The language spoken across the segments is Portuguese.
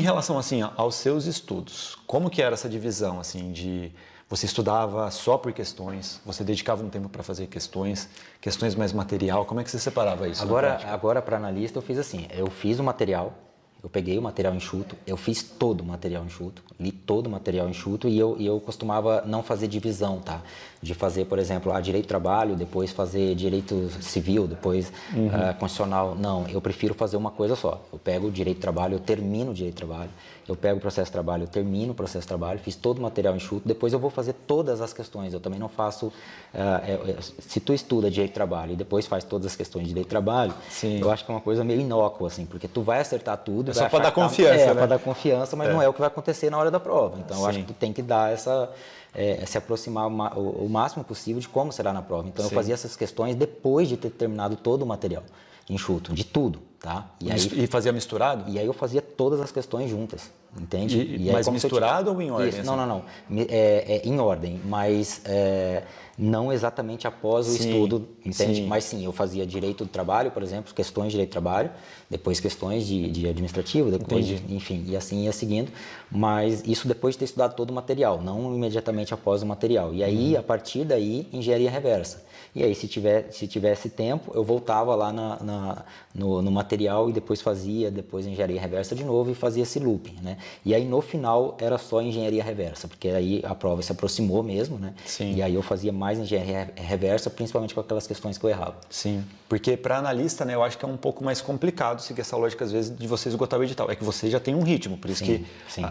relação assim aos seus estudos, como que era essa divisão assim de você estudava só por questões, você dedicava um tempo para fazer questões mais material, como é que você separava isso? Agora para analista eu fiz assim, eu fiz o material, eu peguei o material enxuto, eu fiz todo o material enxuto, li todo o material enxuto e eu costumava não fazer divisão, tá? De fazer, por exemplo, direito do trabalho, depois fazer direito civil, depois constitucional. Não, eu prefiro fazer uma coisa só. Eu pego o direito do trabalho, eu termino o direito do trabalho, eu pego o processo de trabalho, eu termino o processo de trabalho, fiz todo o material enxuto, depois eu vou fazer todas as questões. Eu também não faço... se tu estuda direito do trabalho e depois faz todas as questões de direito do trabalho, Sim. eu acho que é uma coisa meio inócua, assim, porque tu vai acertar tudo... É só para dar confiança, né? para dar confiança, mas não é o que vai acontecer na hora da prova. Então, eu acho que tu tem que dar se aproximar o máximo possível de como será na prova. Então, eu fazia essas questões depois de ter terminado todo o material enxuto, de tudo, tá? E fazia misturado? E aí eu fazia todas as questões juntas, entende? Mas misturado ou em ordem? Isso, assim? não. Em ordem, mas não exatamente após o estudo, entende? Sim. Mas sim, eu fazia direito do trabalho, por exemplo, questões de direito do trabalho, depois questões de administrativo, depois, enfim, e assim ia seguindo. Mas isso depois de ter estudado todo o material, não imediatamente após o material. E aí, a partir daí, engenharia reversa. E aí, se tivesse tempo, eu voltava lá no material e depois fazia engenharia reversa de novo e fazia esse looping, né? E aí, no final, era só engenharia reversa, porque aí a prova se aproximou mesmo, né? Sim. E aí eu fazia mais engenharia reversa, principalmente com aquelas questões que eu errava. Sim, porque para analista, né, eu acho que é um pouco mais complicado seguir essa lógica, às vezes, de você esgotar o edital. É que você já tem um ritmo, por isso que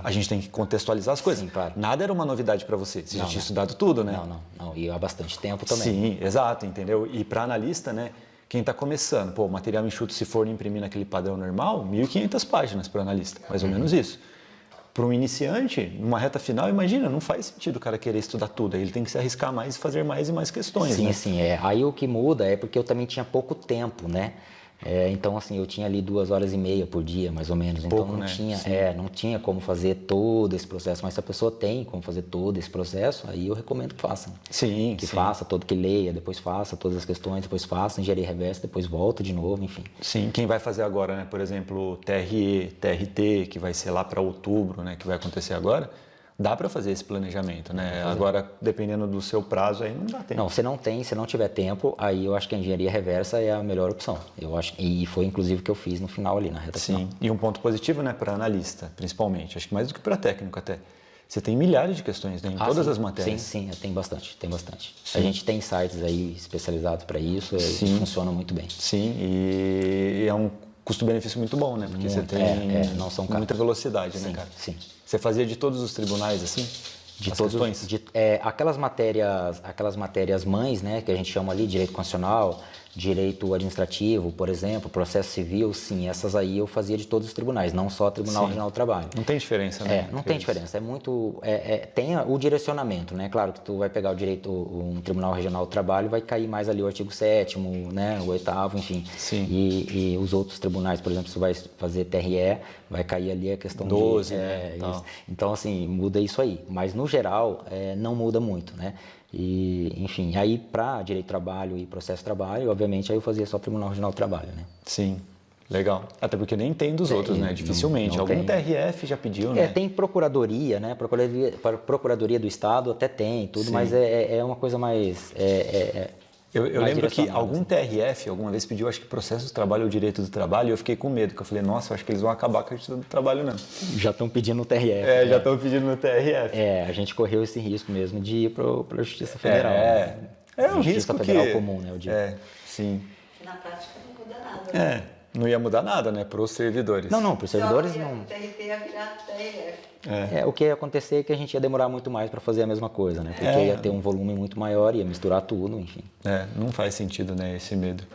a gente tem que contextualizar as coisas. Sim, claro. Nada era uma novidade para você, você já tinha estudado tudo, né? Não, e há bastante tempo também. Sim, exato, entendeu? E para analista, né, quem está começando, o material enxuto, se for imprimir naquele padrão normal, 1.500 páginas para analista, mais ou menos isso. Para um iniciante, numa reta final, imagina, não faz sentido o cara querer estudar tudo, ele tem que se arriscar mais e fazer mais e mais questões, sim, né? Sim, Aí o que muda é porque eu também tinha pouco tempo, né? Então, assim, eu tinha ali 2h30 por dia, mais ou menos. Então, Pouco, não tinha como fazer todo esse processo. Mas se a pessoa tem como fazer todo esse processo, aí eu recomendo que faça. Sim, que faça todo, que leia, depois faça todas as questões, depois faça engenharia reversa, depois volta de novo, enfim. Sim, quem vai fazer agora, né? Por exemplo, TRE, TRT, que vai ser lá para outubro, né? Que vai acontecer agora. Dá para fazer esse planejamento, né? Agora, dependendo do seu prazo, aí não dá tempo. Não, se não tiver tempo, aí eu acho que a engenharia reversa é a melhor opção. Eu acho, e foi inclusive o que eu fiz no final ali, na reta final. Sim, e um ponto positivo, né, para analista, principalmente, acho que mais do que para técnico até. Você tem milhares de questões, né, em todas as matérias. Sim, tem bastante. A gente tem sites aí especializados para isso e funciona muito bem. Sim, e é um custo-benefício muito bom, né? Porque você tem não são muita velocidade, né, cara? Sim. Você fazia de todos os tribunais, assim? De as todos, questões? aquelas matérias mães, né, que a gente chama ali direito constitucional, direito administrativo, por exemplo, processo civil, sim, essas aí eu fazia de todos os tribunais, não só Tribunal Regional do Trabalho. Não tem diferença, né? Não tem diferença, tem o direcionamento, né? Claro que tu vai pegar um Tribunal Regional do Trabalho, vai cair mais ali o artigo 7º, né, o 8º, enfim. Sim. E os outros tribunais, por exemplo, se tu vai fazer TRE, vai cair ali a questão 12, né? Então, assim, muda isso aí, mas no geral não muda muito, né? E, enfim, aí para direito do trabalho e processo de trabalho, obviamente, aí eu fazia só Tribunal Regional do Trabalho, né? Sim, legal. Até porque nem tem dos outros, né? Dificilmente. não Algum tem. TRF já pediu, né? Tem procuradoria, né? Procuradoria do Estado até tem tudo, mas é uma coisa mais... Eu lembro que direcionado, algum TRF alguma vez pediu, acho que processo do trabalho ou direito do trabalho, e eu fiquei com medo, porque eu falei, nossa, eu acho que eles vão acabar com a justiça do trabalho, não. Já estão pedindo no TRF. Já estão pedindo no TRF. A gente correu esse risco mesmo de ir para a Justiça Federal. É um Justiça risco Federal que... comum, né? Eu digo. Que na prática não muda nada. Não ia mudar nada, né, para os servidores. Não, para os servidores Só não. O TRT ia virar TRF. O que ia acontecer é que a gente ia demorar muito mais para fazer a mesma coisa, né? Porque ia ter um volume muito maior, ia misturar tudo, enfim. Não faz sentido, né, esse medo.